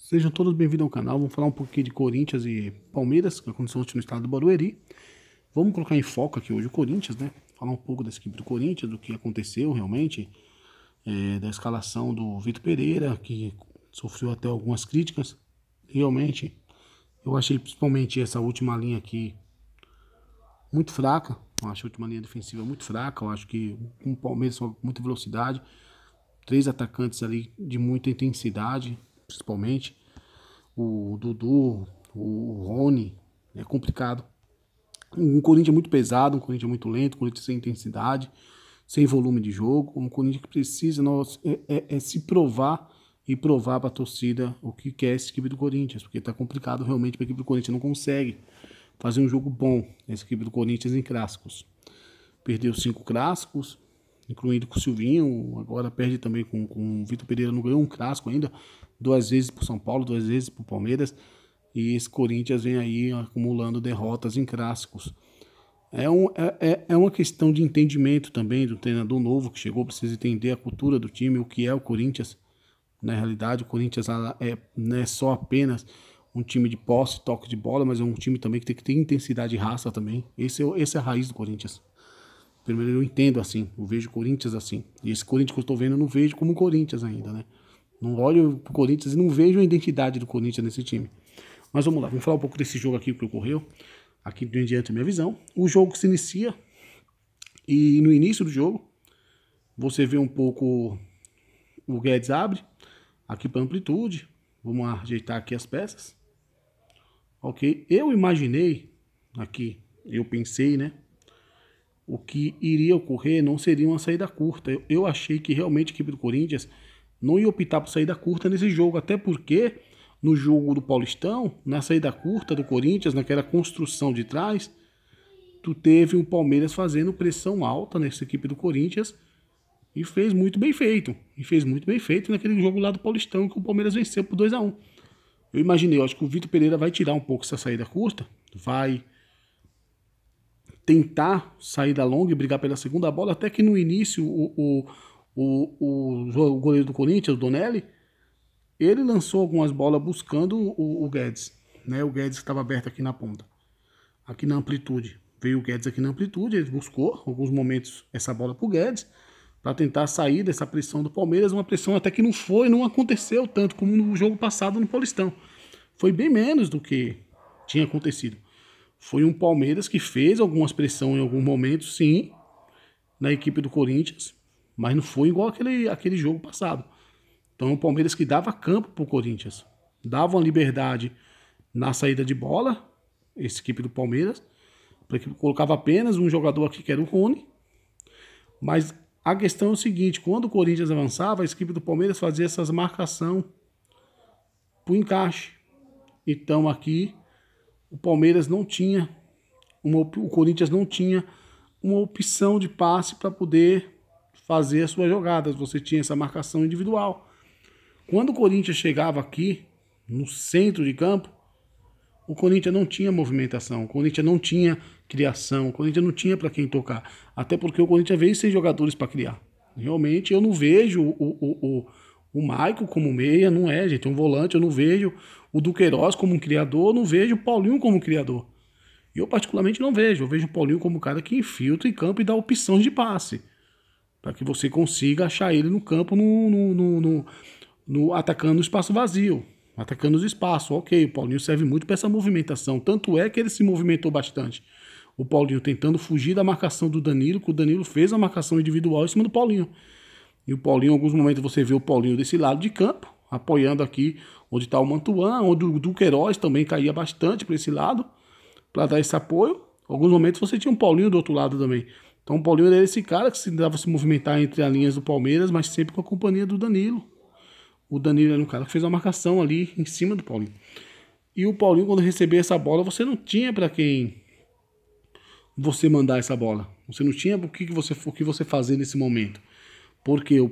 Sejam todos bem-vindos ao canal. Vamos falar um pouquinho de Corinthians e Palmeiras, que aconteceu ontem no estado do Barueri. Vamos colocar em foco aqui hoje o Corinthians, né? Falar um pouco dessa equipe do Corinthians, do que aconteceu realmente, da escalação do Vitor Pereira, que sofreu até algumas críticas. Realmente, eu achei principalmente essa última linha aqui muito fraca. Eu acho a última linha defensiva muito fraca. Eu acho que com o Palmeiras com muita velocidade, 3 atacantes ali de muita intensidade, principalmente o Dudu, o Rony, é complicado. Um Corinthians muito pesado, um Corinthians muito lento, um Corinthians sem intensidade, sem volume de jogo, um Corinthians que precisa se provar e provar para a torcida o que quer essa equipe do Corinthians, porque tá complicado realmente para a equipe do Corinthians, não consegue fazer um jogo bom, essa equipe do Corinthians em clássicos. Perdeu 5 clássicos, incluindo com o Silvinho, agora perde também com o Vitor Pereira, não ganhou um clássico ainda, 2 vezes para o São Paulo, 2 vezes para o Palmeiras, e esse Corinthians vem aí acumulando derrotas em clássicos. É uma questão de entendimento também do treinador novo que chegou, precisa entender a cultura do time, o que é o Corinthians. Na realidade, o Corinthians não é só apenas um time de posse, toque de bola, mas é um time também que tem que ter intensidade e raça também. Essa é a raiz do Corinthians. Primeiro eu entendo assim, eu vejo o Corinthians assim. E esse Corinthians que eu estou vendo eu não vejo como Corinthians ainda, né? Não olho pro Corinthians e não vejo a identidade do Corinthians nesse time. Mas vamos lá, vamos falar um pouco desse jogo aqui que ocorreu. Aqui em diante a minha visão. O jogo se inicia e no início do jogo você vê um pouco o Guedes abre aqui para amplitude. Vamos ajeitar aqui as peças. Ok, eu imaginei aqui, eu pensei, né? O que iria ocorrer não seria uma saída curta. Eu achei que realmente a equipe do Corinthians não ia optar por saída curta nesse jogo, até porque no jogo do Paulistão, na saída curta do Corinthians, naquela construção de trás, tu teve o Palmeiras fazendo pressão alta nessa equipe do Corinthians e fez muito bem feito. E fez muito bem feito naquele jogo lá do Paulistão que o Palmeiras venceu por 2-1. Eu imaginei, eu acho que o Vitor Pereira vai tirar um pouco essa saída curta, vai tentar sair da longa e brigar pela segunda bola, até que no início o goleiro do Corinthians, o Donelli, ele lançou algumas bolas buscando o Guedes, né? O Guedes estava aberto aqui na ponta, aqui na amplitude. Veio o Guedes aqui na amplitude, ele buscou alguns momentos essa bola para o Guedes, para tentar sair dessa pressão do Palmeiras, uma pressão até que não aconteceu tanto como no jogo passado no Paulistão. Foi bem menos do que tinha acontecido. Foi um Palmeiras que fez algumas pressões em algum momento, sim, na equipe do Corinthians, mas não foi igual aquele jogo passado. Então o Palmeiras que dava campo para o Corinthians, dava uma liberdade na saída de bola, essa equipe do Palmeiras, para que colocava apenas um jogador aqui que era o Rony, mas a questão é o seguinte, quando o Corinthians avançava, a equipe do Palmeiras fazia essas marcação para o encaixe. Então aqui o Palmeiras não tinha, o Corinthians não tinha uma opção de passe para poder fazer as suas jogadas. Você tinha essa marcação individual. Quando o Corinthians chegava aqui, no centro de campo, o Corinthians não tinha movimentação, o Corinthians não tinha criação, o Corinthians não tinha para quem tocar. Até porque o Corinthians veio sem jogadores para criar. Realmente eu não vejo o Maicon como meia, não é, gente, um volante, eu não vejo o Duqueiroz como um criador, eu não vejo o Paulinho como criador. Eu particularmente não vejo, eu vejo o Paulinho como um cara que infiltra em campo e dá opções de passe, para que você consiga achar ele no campo, atacando o espaço vazio, atacando os espaços. Ok, o Paulinho serve muito para essa movimentação, tanto é que ele se movimentou bastante. O Paulinho tentando fugir da marcação do Danilo, que o Danilo fez a marcação individual em cima do Paulinho. E o Paulinho, em alguns momentos você vê o Paulinho desse lado de campo, apoiando aqui onde está o Mantuan, onde o Duqueiroz também caía bastante para esse lado, para dar esse apoio. Em alguns momentos você tinha um Paulinho do outro lado também. Então o Paulinho era esse cara que se dava se movimentar entre as linhas do Palmeiras, mas sempre com a companhia do Danilo. O Danilo era um cara que fez a marcação ali em cima do Paulinho. E o Paulinho, quando recebia essa bola, você não tinha para quem você mandar essa bola. Você não tinha o que você fazer nesse momento. Porque o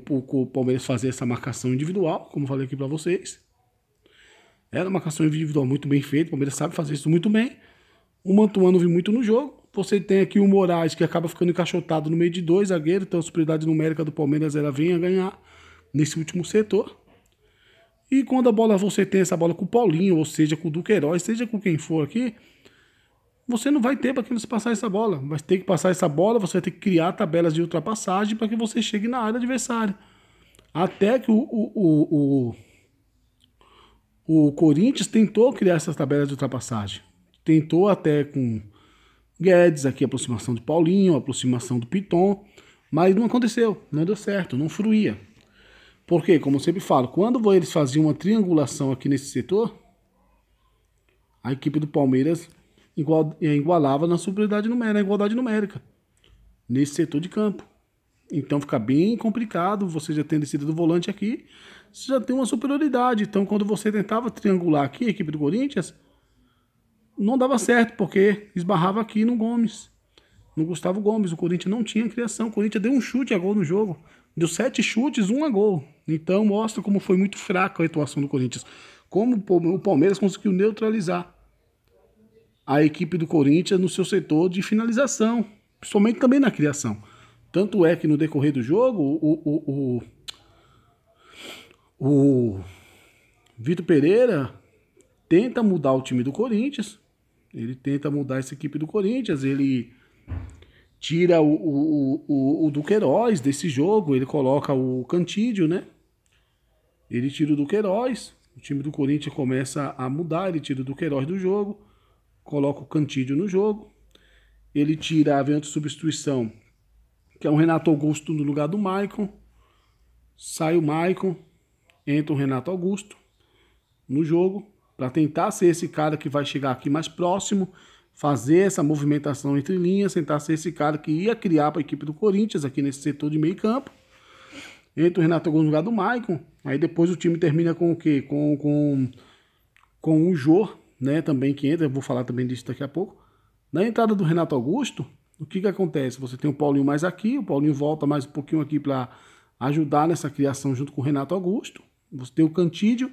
Palmeiras fazia essa marcação individual, como eu falei aqui para vocês. Era uma marcação individual muito bem feita, o Palmeiras sabe fazer isso muito bem. O Mantuan não viu muito no jogo. Você tem aqui o Moraes, que acaba ficando encaixotado no meio de 2 zagueiros, então a superioridade numérica do Palmeiras ela vem a ganhar nesse último setor. E quando a bola, você tem essa bola com o Paulinho, ou seja, com o Duqueiroz, seja com quem for aqui, você não vai ter para que você passar essa bola. Vai ter que passar essa bola, você vai ter que criar tabelas de ultrapassagem para que você chegue na área adversária. Até que o Corinthians tentou criar essas tabelas de ultrapassagem. Tentou até com Guedes, aqui a aproximação de Paulinho, a aproximação do Piton, mas não aconteceu, não deu certo, não fruía. Porque, como eu sempre falo, quando eles faziam uma triangulação aqui nesse setor, a equipe do Palmeiras igualava na superioridade numérica, na igualdade numérica, nesse setor de campo. Então fica bem complicado, você já tendo descida do volante aqui, você já tem uma superioridade. Então quando você tentava triangular aqui a equipe do Corinthians, não dava certo, porque esbarrava aqui no Gomes, no Gustavo Gomes. O Corinthians não tinha criação, o Corinthians deu um chute a gol no jogo, deu 7 chutes, 1 a gol. Então mostra como foi muito fraca a atuação do Corinthians, como o Palmeiras conseguiu neutralizar a equipe do Corinthians no seu setor de finalização, principalmente também na criação. Tanto é que no decorrer do jogo, o Vitor Pereira tenta mudar o time do Corinthians, ele tenta mudar essa equipe do Corinthians, ele tira o Duqueiroz desse jogo, ele coloca o Cantídio, né? Ele tira o Duqueiroz, o time do Corinthians começa a mudar, ele tira o Duqueiroz do jogo, coloca o Cantídio no jogo, ele tira a outra substituição, que é o Renato Augusto no lugar do Maicon, sai o Maicon, entra o Renato Augusto no jogo, para tentar ser esse cara que vai chegar aqui mais próximo, fazer essa movimentação entre linhas, tentar ser esse cara que ia criar para a equipe do Corinthians aqui nesse setor de meio campo. Entra o Renato Augusto no lugar do Maicon, aí depois o time termina com o quê? Com o Jô, né, também que entra, eu vou falar também disso daqui a pouco. Na entrada do Renato Augusto, o que acontece? Você tem o Paulinho mais aqui, o Paulinho volta mais um pouquinho aqui para ajudar nessa criação junto com o Renato Augusto. Você tem o Cantídio,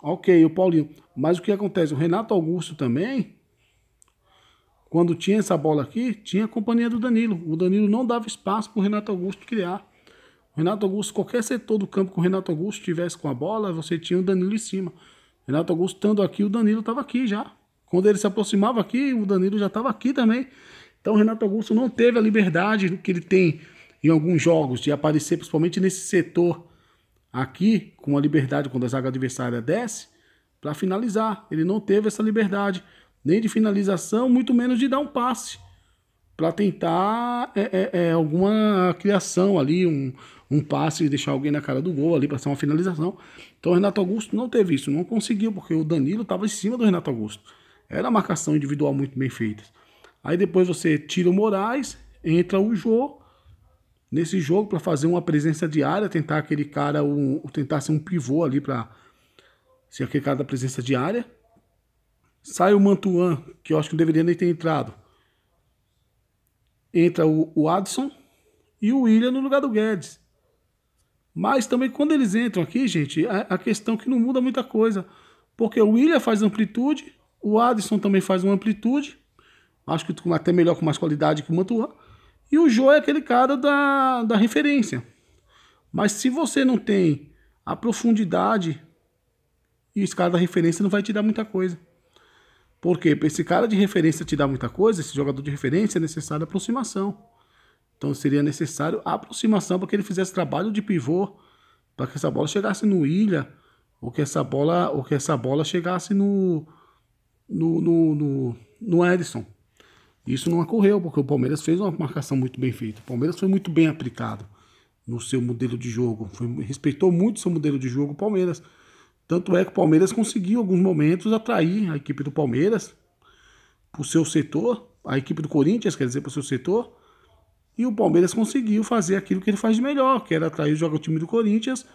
ok, o Paulinho. Mas o que acontece? O Renato Augusto também, quando tinha essa bola aqui, tinha a companhia do Danilo. O Danilo não dava espaço para o Renato Augusto criar. O Renato Augusto, qualquer setor do campo que o Renato Augusto estivesse com a bola, você tinha o Danilo em cima. Renato Augusto estando aqui, o Danilo estava aqui já. Quando ele se aproximava aqui, o Danilo já estava aqui também. Então o Renato Augusto não teve a liberdade que ele tem em alguns jogos de aparecer, principalmente nesse setor aqui, com a liberdade quando a zaga adversária desce, para finalizar. Ele não teve essa liberdade, nem de finalização, muito menos de dar um passe, para tentar alguma criação ali, um passe e deixar alguém na cara do gol ali para ser uma finalização. Então o Renato Augusto não teve isso, não conseguiu, porque o Danilo estava em cima do Renato Augusto. Era a marcação individual muito bem feita. Aí depois você tira o Moraes, entra o Jô nesse jogo para fazer uma presença diária, tentar aquele cara, tentar ser um pivô ali para ser aquele cara da presença diária. Sai o Mantuan, que eu acho que não deveria nem ter entrado. Entra o Adson e o William no lugar do Guedes. Mas também quando eles entram aqui, gente, a questão é que não muda muita coisa. Porque o William faz amplitude, o Adson também faz uma amplitude, acho que até melhor, com mais qualidade que o Mantuan. E o Jô é aquele cara da referência. Mas se você não tem a profundidade, e esse cara da referência não vai te dar muita coisa. Por quê? Para esse cara de referência te dar muita coisa, esse jogador de referência, é necessário aproximação. Então seria necessário a aproximação para que ele fizesse trabalho de pivô, para que essa bola chegasse no William, ou que essa bola chegasse no Edson. Isso não ocorreu, porque o Palmeiras fez uma marcação muito bem feita. O Palmeiras foi muito bem aplicado no seu modelo de jogo. Respeitou muito o seu modelo de jogo, o Palmeiras. Tanto é que o Palmeiras conseguiu, em alguns momentos, atrair a equipe do Palmeiras para o seu setor, a equipe do Corinthians, quer dizer, para o seu setor, e o Palmeiras conseguiu fazer aquilo que ele faz de melhor, que era atrair o time do Corinthians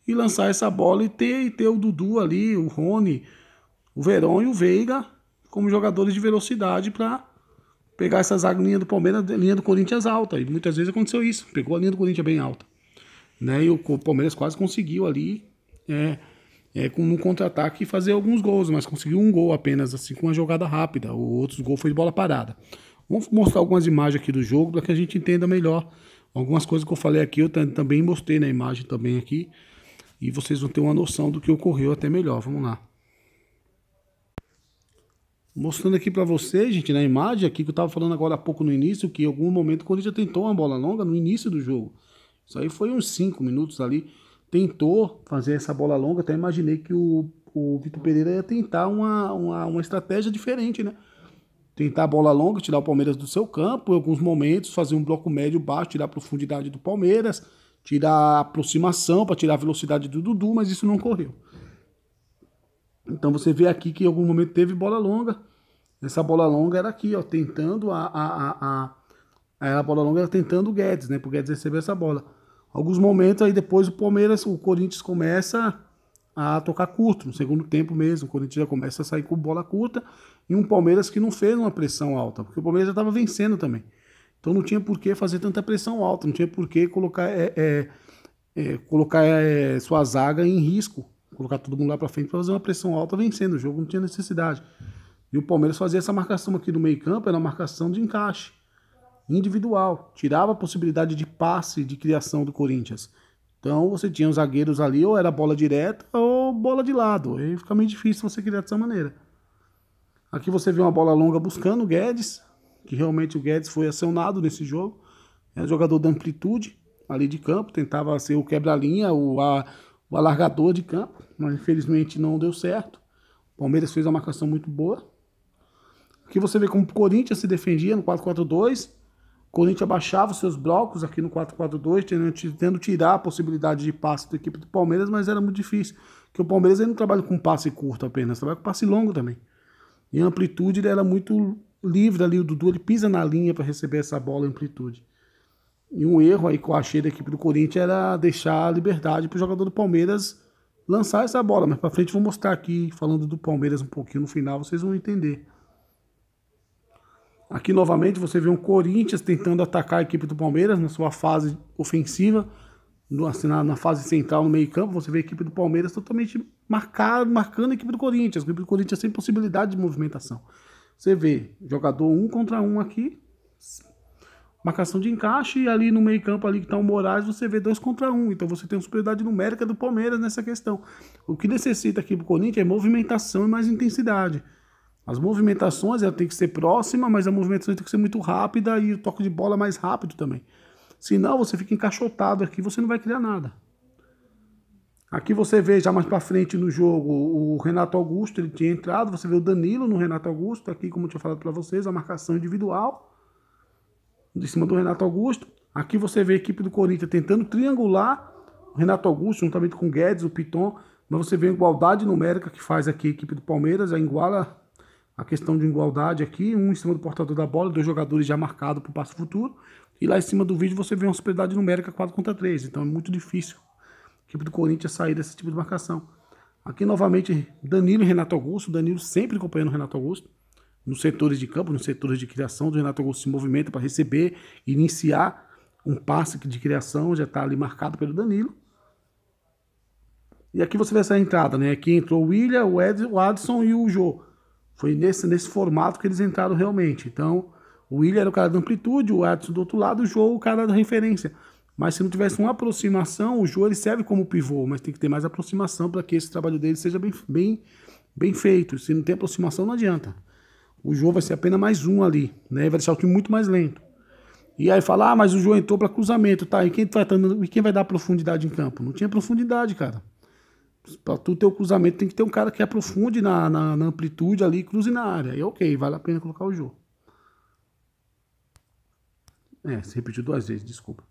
e lançar essa bola e ter o Dudu ali, o Rony, o Verón e o Veiga como jogadores de velocidade para pegar essa zaga linha do Palmeiras, linha do Corinthians alta. E muitas vezes aconteceu isso, pegou a linha do Corinthians bem alta, né? E o Palmeiras quase conseguiu ali com um contra-ataque fazer alguns gols, mas conseguiu um gol apenas, assim, com uma jogada rápida. O outro gol foi de bola parada. Vamos mostrar algumas imagens aqui do jogo para que a gente entenda melhor algumas coisas que eu falei aqui. Eu também mostrei na imagem também aqui. e vocês vão ter uma noção do que ocorreu até melhor. Vamos lá. Mostrando aqui para vocês, gente, na imagem aqui que eu tava falando agora há pouco no início, que em algum momento o Corinthians tentou uma bola longa no início do jogo. Isso aí foi uns 5 minutos ali. Tentou fazer essa bola longa, até imaginei que o Vitor Pereira ia tentar uma estratégia diferente, né? Tentar a bola longa, tirar o Palmeiras do seu campo, em alguns momentos fazer um bloco médio baixo, tirar a profundidade do Palmeiras, tirar a aproximação para tirar a velocidade do Dudu, mas isso não ocorreu. Então você vê aqui que em algum momento teve bola longa. Essa bola longa era aqui, ó, tentando a bola longa era tentando o Guedes, né? Pro Guedes receber essa bola. Alguns momentos aí depois o Corinthians começa a tocar curto, no segundo tempo mesmo. O Corinthians já começa a sair com bola curta e um Palmeiras que não fez uma pressão alta, porque o Palmeiras já estava vencendo também. Então não tinha por que fazer tanta pressão alta, não tinha por que colocar sua zaga em risco. Colocar todo mundo lá para frente para fazer uma pressão alta vencendo o jogo, não tinha necessidade. E o Palmeiras fazia essa marcação aqui no meio campo, era uma marcação de encaixe individual, tirava a possibilidade de passe, de criação do Corinthians. Então você tinha os zagueiros ali, ou era bola direta ou bola de lado, aí fica meio difícil você criar dessa maneira. Aqui você vê uma bola longa buscando o Guedes, que realmente o Guedes foi acionado nesse jogo, é jogador da amplitude ali de campo, tentava ser o quebra-linha, o alargador de campo, mas infelizmente não deu certo. O Palmeiras fez uma marcação muito boa. Aqui você vê como o Corinthians se defendia no 4-4-2. O Corinthians abaixava os seus blocos aqui no 4-4-2, tentando tirar a possibilidade de passe da equipe do Palmeiras, mas era muito difícil. Porque o Palmeiras ele não trabalha com passe curto apenas, trabalha com passe longo também. E a amplitude ele era muito livre ali, o Dudu ele pisa na linha para receber essa bola em amplitude. E um erro aí que eu achei da equipe do Corinthians era deixar a liberdade para o jogador do Palmeiras lançar essa bola. Mas para frente eu vou mostrar aqui, falando do Palmeiras um pouquinho no final, vocês vão entender. Aqui novamente você vê um Corinthians tentando atacar a equipe do Palmeiras na sua fase ofensiva, na fase central, no meio campo. Você vê a equipe do Palmeiras totalmente marcando a equipe do Corinthians. A equipe do Corinthians sem possibilidade de movimentação. Você vê jogador 1 contra 1 aqui, marcação de encaixe, e ali no meio campo ali que está o Moraes, você vê 2 contra 1. Então você tem uma superioridade numérica do Palmeiras nessa questão. O que necessita aqui pro Corinthians é movimentação e mais intensidade. As movimentações ela tem que ser próxima, mas a movimentação tem que ser muito rápida e o toque de bola mais rápido também. Senão você fica encaixotado aqui, você não vai criar nada. Aqui você vê já mais para frente no jogo o Renato Augusto, ele tinha entrado, você vê o Danilo no Renato Augusto, aqui como eu tinha falado para vocês, a marcação individual de cima do Renato Augusto. Aqui você vê a equipe do Corinthians tentando triangular o Renato Augusto, juntamente com o Guedes, o Piton, mas você vê a igualdade numérica que faz aqui a equipe do Palmeiras, iguala a questão de igualdade aqui, um em cima do portador da bola, 2 jogadores já marcados para o passo futuro, e lá em cima do vídeo você vê uma superioridade numérica 4 contra 3, então é muito difícil a equipe do Corinthians sair desse tipo de marcação. Aqui novamente Danilo e Renato Augusto, Danilo sempre acompanhando o Renato Augusto, nos setores de campo, nos setores de criação, do Renato Augusto se movimenta para receber, iniciar um passe de criação, já está ali marcado pelo Danilo. E aqui você vê essa entrada, né? Aqui entrou o William, o Adson e o Jô. Foi nesse formato que eles entraram realmente. Então, o William era o cara da amplitude, o Adson do outro lado, o Jô o cara da referência. Mas se não tivesse uma aproximação, o Jô ele serve como pivô, mas tem que ter mais aproximação para que esse trabalho dele seja bem feito. Se não tem aproximação, não adianta. O Jô vai ser apenas mais um ali, né? Vai deixar o time muito mais lento. E aí fala, mas o Jô entrou para cruzamento, tá? E quem vai dar profundidade em campo? Não tinha profundidade, cara. Para tu ter o cruzamento, tem que ter um cara que aprofunde na amplitude ali e cruze na área. Aí ok, vale a pena colocar o Jô. Se repetiu 2 vezes, desculpa.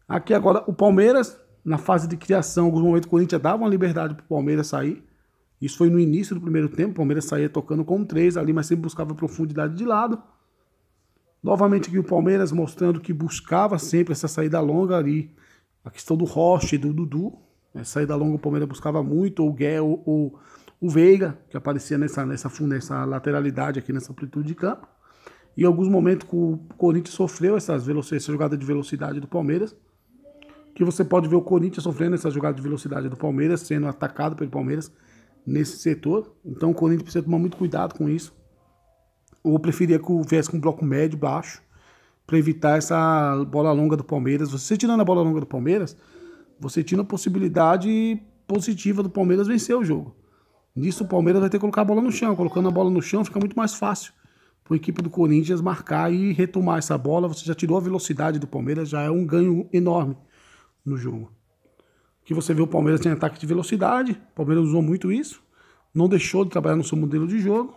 Aqui agora, o Palmeiras, na fase de criação, em alguns momentos o Corinthians dava uma liberdade pro Palmeiras sair. Isso foi no início do primeiro tempo, o Palmeiras saía tocando com 3 ali, mas sempre buscava profundidade de lado. Novamente aqui o Palmeiras mostrando que buscava sempre essa saída longa ali. A questão do Rocha e do Dudu. Essa saída longa o Palmeiras buscava muito, ou o Veiga, que aparecia nessa lateralidade aqui, nessa amplitude de campo. E em alguns momentos o Corinthians sofreu essa jogada de velocidade do Palmeiras. Que você pode ver o Corinthians sofrendo essa jogada de velocidade do Palmeiras, sendo atacado pelo Palmeiras nesse setor. Então o Corinthians precisa tomar muito cuidado com isso. Ou eu preferia que viesse com um bloco médio, baixo, para evitar essa bola longa do Palmeiras. Você tirando a bola longa do Palmeiras, você tinha a possibilidade positiva do Palmeiras vencer o jogo. Nisso o Palmeiras vai ter que colocar a bola no chão. Colocando a bola no chão fica muito mais fácil para a equipe do Corinthians marcar e retomar essa bola. Você já tirou a velocidade do Palmeiras, já é um ganho enorme no jogo. Aqui você vê o Palmeiras tem ataque de velocidade, o Palmeiras usou muito isso, não deixou de trabalhar no seu modelo de jogo.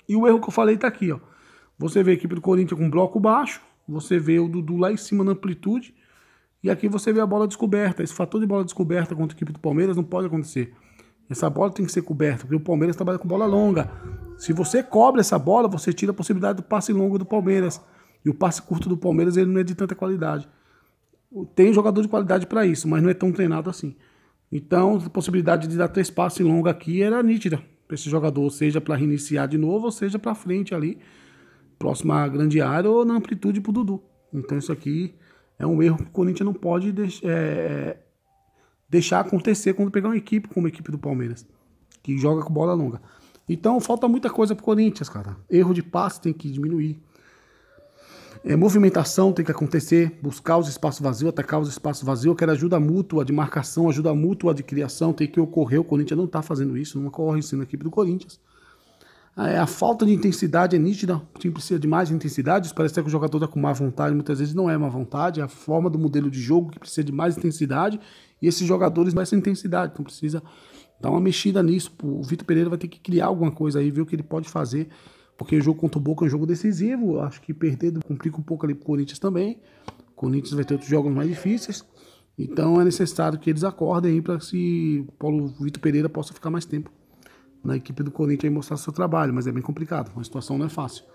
E o erro que eu falei está aqui, ó. Você vê a equipe do Corinthians com bloco baixo, você vê o Dudu lá em cima na amplitude, e aqui você vê a bola descoberta. Esse fator de bola descoberta contra a equipe do Palmeiras não pode acontecer. Essa bola tem que ser coberta, porque o Palmeiras trabalha com bola longa. Se você cobre essa bola, você tira a possibilidade do passe longo do Palmeiras. E o passe curto do Palmeiras ele não é de tanta qualidade. Tem jogador de qualidade para isso, mas não é tão treinado assim. Então, a possibilidade de dar 3 passes longos aqui era nítida para esse jogador, seja para reiniciar de novo, ou seja para frente ali, próxima à grande área ou na amplitude para o Dudu. Então, isso aqui é um erro que o Corinthians não pode deixar acontecer quando pegar uma equipe como a equipe do Palmeiras, que joga com bola longa. Então falta muita coisa pro Corinthians, cara. Erro de passe tem que diminuir. Movimentação tem que acontecer, buscar os espaços vazios, atacar os espaços vazios. Eu quero ajuda mútua de marcação, ajuda mútua de criação, tem que ocorrer. O Corinthians não tá fazendo isso, não ocorre isso na equipe do Corinthians. A falta de intensidade é nítida, o time precisa de mais intensidade. Parece que o jogador está com má vontade, muitas vezes não é má vontade, é a forma do modelo de jogo que precisa de mais intensidade, e esses jogadores mais essa intensidade, então precisa dar uma mexida nisso. O Vitor Pereira vai ter que criar alguma coisa aí, ver o que ele pode fazer, porque o jogo contra o Boca é um jogo decisivo. Acho que perder complica um pouco ali pro Corinthians também. O Corinthians vai ter outros jogos mais difíceis, então é necessário que eles acordem aí para que o Vitor Pereira possa ficar mais tempo na equipe do Corinthians e mostrar seu trabalho, mas é bem complicado, a situação não é fácil.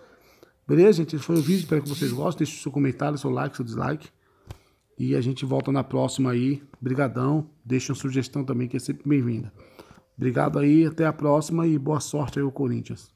Beleza, gente? Esse foi o vídeo, espero que vocês gostem, deixe o seu comentário, seu like, seu dislike, e a gente volta na próxima aí. Brigadão, deixe uma sugestão também que é sempre bem-vinda. Obrigado aí, até a próxima e boa sorte aí ao Corinthians.